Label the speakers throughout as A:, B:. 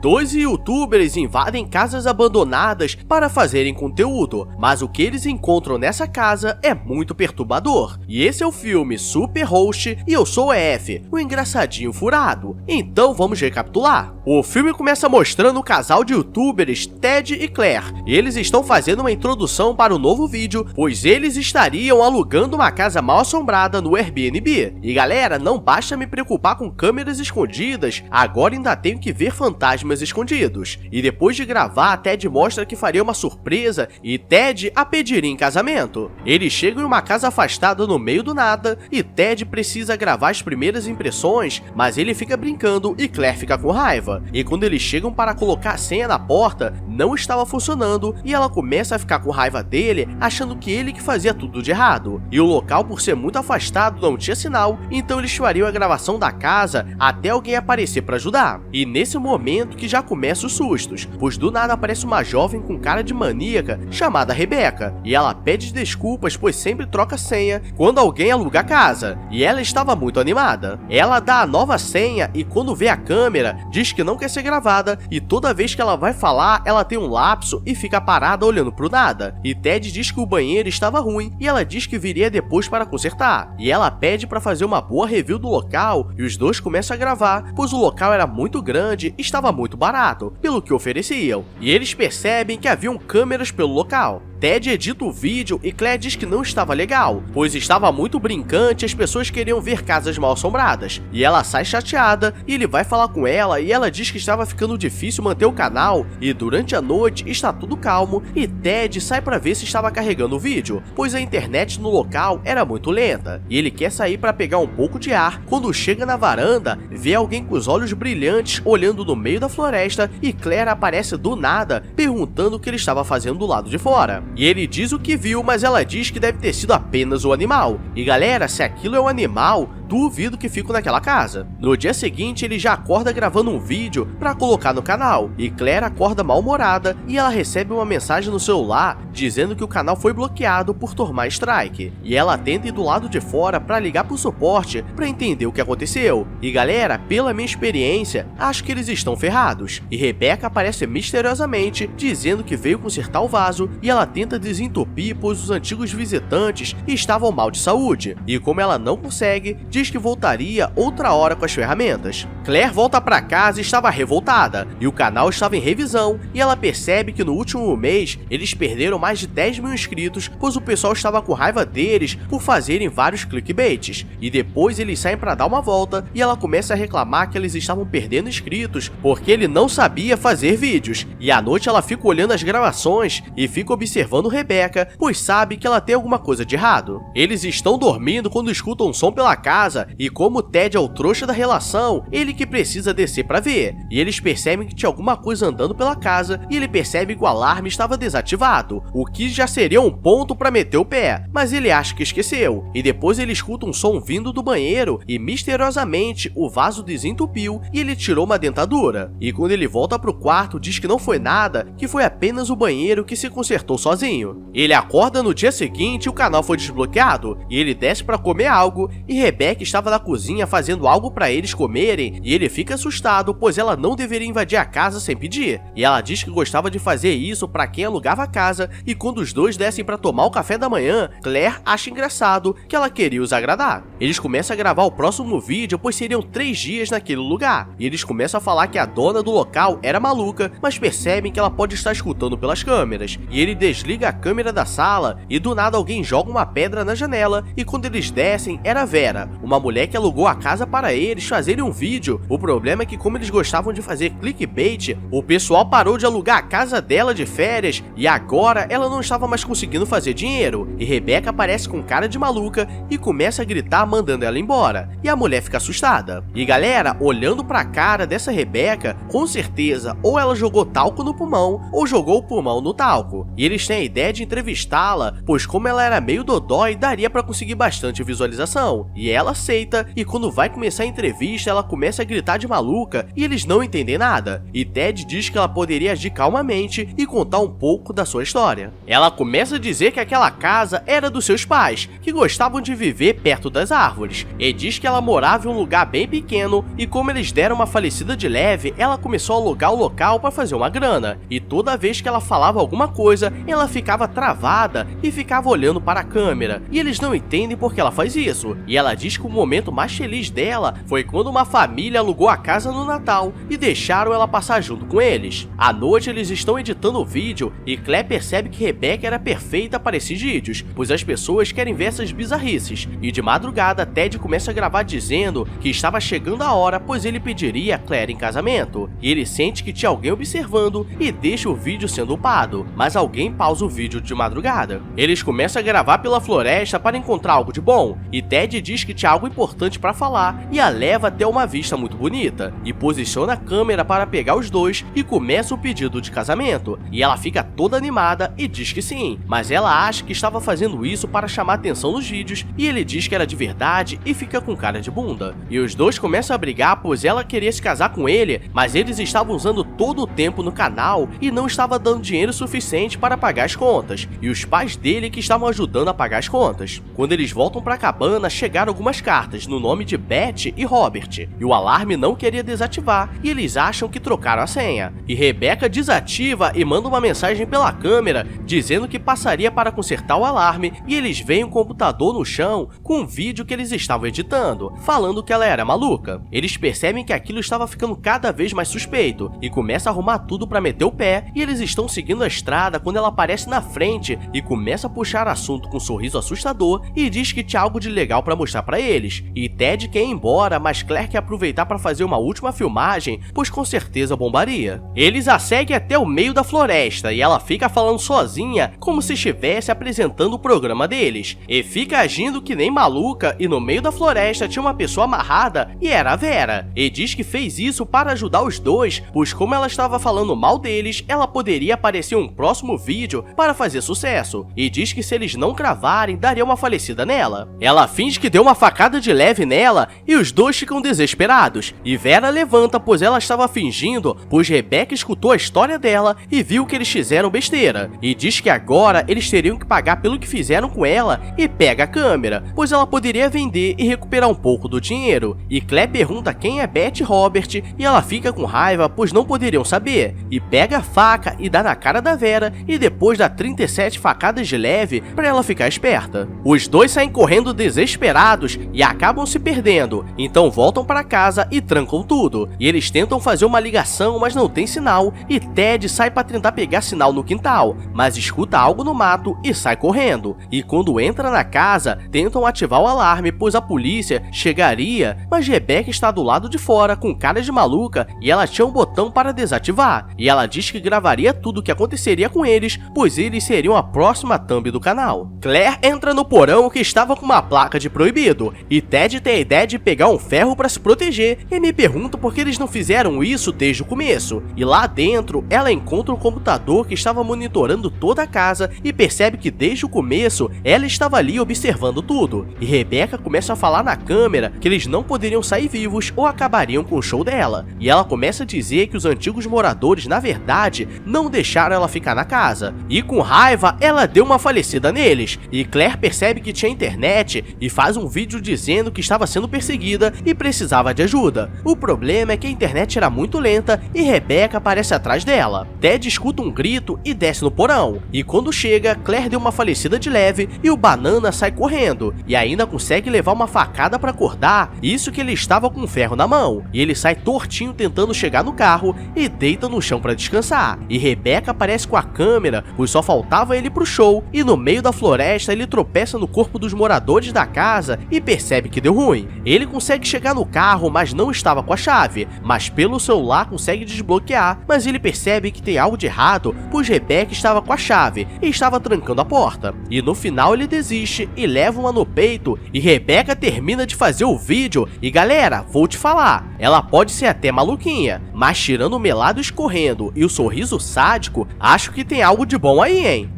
A: Dois youtubers invadem casas abandonadas para fazerem conteúdo, mas o que eles encontram nessa casa é muito perturbador. E esse é o filme Super Host e eu sou o EF, o engraçadinho furado. Então vamos recapitular. O filme começa mostrando o casal de youtubers Ted e Claire. Eles estão fazendo uma introdução para o novo vídeo, pois eles estariam alugando uma casa mal assombrada no Airbnb. E galera, não basta me preocupar com câmeras escondidas, agora ainda tenho que ver fantasmas escondidos. E depois de gravar, Ted mostra que faria uma surpresa e Ted a pediria em casamento. Eles chegam em uma casa afastada no meio do nada e Ted precisa gravar as primeiras impressões, mas ele fica brincando e Claire fica com raiva. E quando eles chegam para colocar a senha na porta, não estava funcionando e ela começa a ficar com raiva dele, achando que ele que fazia tudo de errado. E o local, por ser muito afastado, não tinha sinal, então eles fariam a gravação da casa até alguém aparecer para ajudar. E nesse momento que já começa os sustos, pois do nada aparece uma jovem com cara de maníaca chamada Rebecca, e ela pede desculpas pois sempre troca senha quando alguém aluga a casa, e ela estava muito animada. Ela dá a nova senha e quando vê a câmera, diz que não quer ser gravada, e toda vez que ela vai falar, ela tem um lapso e fica parada olhando pro nada. E Ted diz que o banheiro estava ruim, e ela diz que viria depois para consertar, e ela pede para fazer uma boa review do local, e os dois começam a gravar, pois o local era muito grande e estava muito barato, pelo que ofereciam, e eles percebem que haviam câmeras pelo local. Ted edita o vídeo e Claire diz que não estava legal, pois estava muito brincante e as pessoas queriam ver casas mal assombradas. E ela sai chateada e ele vai falar com ela e ela diz que estava ficando difícil manter o canal e durante a noite está tudo calmo e Ted sai para ver se estava carregando o vídeo, pois a internet no local era muito lenta. E ele quer sair para pegar um pouco de ar, quando chega na varanda, vê alguém com os olhos brilhantes olhando no meio da floresta e Claire aparece do nada perguntando o que ele estava fazendo do lado de fora. E ele diz o que viu, mas ela diz que deve ter sido apenas o animal. E galera, se aquilo é um animal, duvido que fico naquela casa. No dia seguinte, ele já acorda gravando um vídeo pra colocar no canal. E Claire acorda mal-humorada e ela recebe uma mensagem no celular dizendo que o canal foi bloqueado por tomar strike. E ela tenta ir do lado de fora pra ligar pro suporte pra entender o que aconteceu. E galera, pela minha experiência, acho que eles estão ferrados. E Rebecca aparece misteriosamente dizendo que veio consertar o vaso e ela tenta desentupir pois os antigos visitantes estavam mal de saúde. E como ela não consegue, diz que voltaria outra hora com as ferramentas. Claire volta pra casa e estava revoltada, e o canal estava em revisão, e ela percebe que no último mês eles perderam mais de 10 mil inscritos, pois o pessoal estava com raiva deles por fazerem vários clickbaits, e depois eles saem pra dar uma volta, e ela começa a reclamar que eles estavam perdendo inscritos, porque ele não sabia fazer vídeos, e à noite ela fica olhando as gravações, e fica observando Rebecca, pois sabe que ela tem alguma coisa de errado. Eles estão dormindo quando escutam um som pela casa, e como Ted é o trouxa da relação, ele que precisa descer pra ver. E eles percebem que tinha alguma coisa andando pela casa, e ele percebe que o alarme estava desativado, o que já seria um ponto pra meter o pé, mas ele acha que esqueceu. E depois ele escuta um som vindo do banheiro, e misteriosamente o vaso desentupiu, e ele tirou uma dentadura. E quando ele volta pro quarto, diz que não foi nada, que foi apenas o banheiro que se consertou sozinho. Ele acorda no dia seguinte e o canal foi desbloqueado, e ele desce pra comer algo, e Rebecca estava na cozinha fazendo algo para eles comerem e ele fica assustado, pois ela não deveria invadir a casa sem pedir. E ela diz que gostava de fazer isso para quem alugava a casa, e quando os dois descem para tomar o café da manhã, Claire acha engraçado que ela queria os agradar. Eles começam a gravar o próximo vídeo, pois seriam 3 dias naquele lugar. E eles começam a falar que a dona do local era maluca, mas percebem que ela pode estar escutando pelas câmeras. E ele desliga a câmera da sala e do nada alguém joga uma pedra na janela, e quando eles descem era Vera, uma mulher que alugou a casa para eles fazerem um vídeo. O problema é que como eles gostavam de fazer clickbait, o pessoal parou de alugar a casa dela de férias e agora ela não estava mais conseguindo fazer dinheiro. E Rebecca aparece com cara de maluca e começa a gritar mandando ela embora. E a mulher fica assustada. E galera, olhando pra cara dessa Rebecca, com certeza ou ela jogou talco no pulmão ou jogou o pulmão no talco. E eles têm a ideia de entrevistá-la, pois como ela era meio dodói, daria pra conseguir bastante visualização. E ela ela aceita e quando vai começar a entrevista ela começa a gritar de maluca e eles não entendem nada. E Ted diz que ela poderia agir calmamente e contar um pouco da sua história. Ela começa a dizer que aquela casa era dos seus pais, que gostavam de viver perto das árvores, e diz que ela morava em um lugar bem pequeno e como eles deram uma falecida de leve, ela começou a alugar o local para fazer uma grana. E toda vez que ela falava alguma coisa, ela ficava travada e ficava olhando para a câmera, e eles não entendem por que ela faz isso. E ela diz que o momento mais feliz dela foi quando uma família alugou a casa no Natal e deixaram ela passar junto com eles. À noite eles estão editando o vídeo e Claire percebe que Rebecca era perfeita para esses vídeos, pois as pessoas querem ver essas bizarrices. E de madrugada Ted começa a gravar dizendo que estava chegando a hora, pois ele pediria a Claire em casamento. E ele sente que tinha alguém observando e deixa o vídeo sendo upado, mas alguém pausa o vídeo de madrugada. Eles começam a gravar pela floresta para encontrar algo de bom, e Ted diz que tinha algo importante para falar e a leva até uma vista muito bonita, e posiciona a câmera para pegar os dois e começa o pedido de casamento. E ela fica toda animada e diz que sim, mas ela acha que estava fazendo isso para chamar atenção nos vídeos e ele diz que era de verdade e fica com cara de bunda. E os dois começam a brigar pois ela queria se casar com ele, mas eles estavam usando todo o tempo no canal e não estava dando dinheiro suficiente para pagar as contas, e os pais dele que estavam ajudando a pagar as contas. Quando eles voltam para a cabana, chegaram algumas cartas no nome de Beth e Robert, e o alarme não queria desativar e eles acham que trocaram a senha. E Rebecca desativa e manda uma mensagem pela câmera dizendo que passaria para consertar o alarme, e eles veem um computador no chão com um vídeo que eles estavam editando, falando que ela era maluca. Eles percebem que aquilo estava ficando cada vez mais suspeito e começa a arrumar tudo para meter o pé, e eles estão seguindo a estrada quando ela aparece na frente e começa a puxar assunto com um sorriso assustador e diz que tinha algo de legal para mostrar para eles. E Ted quer ir embora, mas Claire quer aproveitar para fazer uma última filmagem, pois com certeza bombaria. Eles a seguem até o meio da floresta e ela fica falando sozinha como se estivesse apresentando o programa deles, e fica agindo que nem maluca, e no meio da floresta tinha uma pessoa amarrada e era a Vera, e diz que fez isso para ajudar os dois, pois como ela estava falando mal deles, ela poderia aparecer em um próximo vídeo para fazer sucesso, e diz que se eles não cravarem, daria uma falecida nela. Ela finge que deu uma facada de leve nela e os dois ficam desesperados, e Vera levanta pois ela estava fingindo, pois Rebecca escutou a história dela e viu que eles fizeram besteira, e diz que agora eles teriam que pagar pelo que fizeram com ela, e pega a câmera, pois ela poderia vender e recuperar um pouco do dinheiro. E Claire pergunta quem é Beth e Robert e ela fica com raiva pois não poderiam saber, e pega a faca e dá na cara da Vera e depois dá 37 facadas de leve para ela ficar esperta. Os dois saem correndo desesperados e acabam se perdendo, então voltam para casa e trancam tudo, e eles tentam fazer uma ligação mas não tem sinal, e Ted sai para tentar pegar sinal no quintal, mas escuta algo no mato e sai correndo, e quando entra na casa tentam ativar o alarme pois a polícia chegaria, mas Rebecca está do lado de fora com cara de maluca e ela tinha um botão para desativar, e ela diz que gravaria tudo o que aconteceria com eles, pois eles seriam a próxima thumb do canal. Claire entra no porão que estava com uma placa de proibido, e Ted tem a ideia de pegar um ferro para se proteger, e me pergunta por que eles não fizeram isso desde o começo. E lá dentro ela encontra um computador que estava monitorando toda a casa e percebe que desde o começo ela estava ali observando tudo, e Rebecca começa a falar na câmera que eles não poderiam sair vivos ou acabariam com o show dela, e ela começa a dizer que os antigos moradores na verdade não deixaram ela ficar na casa, e com raiva ela deu uma falecida neles, e Claire percebe que tinha internet e faz um vídeo dizendo que estava sendo perseguida e precisava de ajuda. O problema é que a internet era muito lenta e Rebecca aparece atrás dela. Ted escuta um grito e desce no porão, e quando chega, Claire deu uma falecida de leve e o Banana sai correndo, e ainda consegue levar uma facada para acordar, isso que ele estava com um ferro na mão, e ele sai tortinho tentando chegar no carro e deita no chão para descansar. E Rebecca aparece com a câmera, pois só faltava ele pro show, e no meio da floresta ele tropeça no corpo dos moradores da casa e percebe que deu ruim. Ele consegue chegar no carro, mas não estava com a chave, mas pelo celular consegue desbloquear, mas ele percebe que tem algo de errado, pois Rebecca estava com a chave e estava trancando a porta. E no final ele desiste e leva uma no peito, e Rebecca termina de fazer o vídeo, e galera, vou te falar, ela pode ser até maluquinha, mas tirando o melado escorrendo e o sorriso sádico, acho que tem algo de bom aí, hein?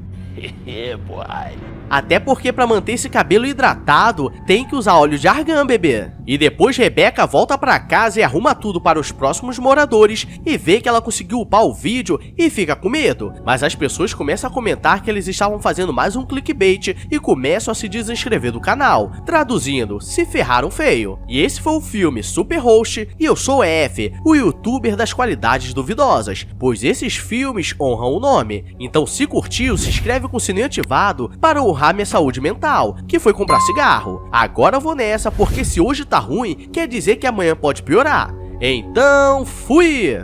A: Até porque pra manter esse cabelo hidratado, tem que usar óleo de argan, bebê. E depois Rebeca volta pra casa e arruma tudo para os próximos moradores e vê que ela conseguiu upar o vídeo e fica com medo. Mas as pessoas começam a comentar que eles estavam fazendo mais um clickbait e começam a se desinscrever do canal. Traduzindo, se ferraram feio. E esse foi o filme Super Host e eu sou o F, o youtuber das qualidades duvidosas, pois esses filmes honram o nome. Então se curtiu, se inscreve com o sininho ativado para honrar minha saúde mental, que foi comprar cigarro. Agora eu vou nessa, porque se hoje tá ruim, quer dizer que amanhã pode piorar. Então, fui!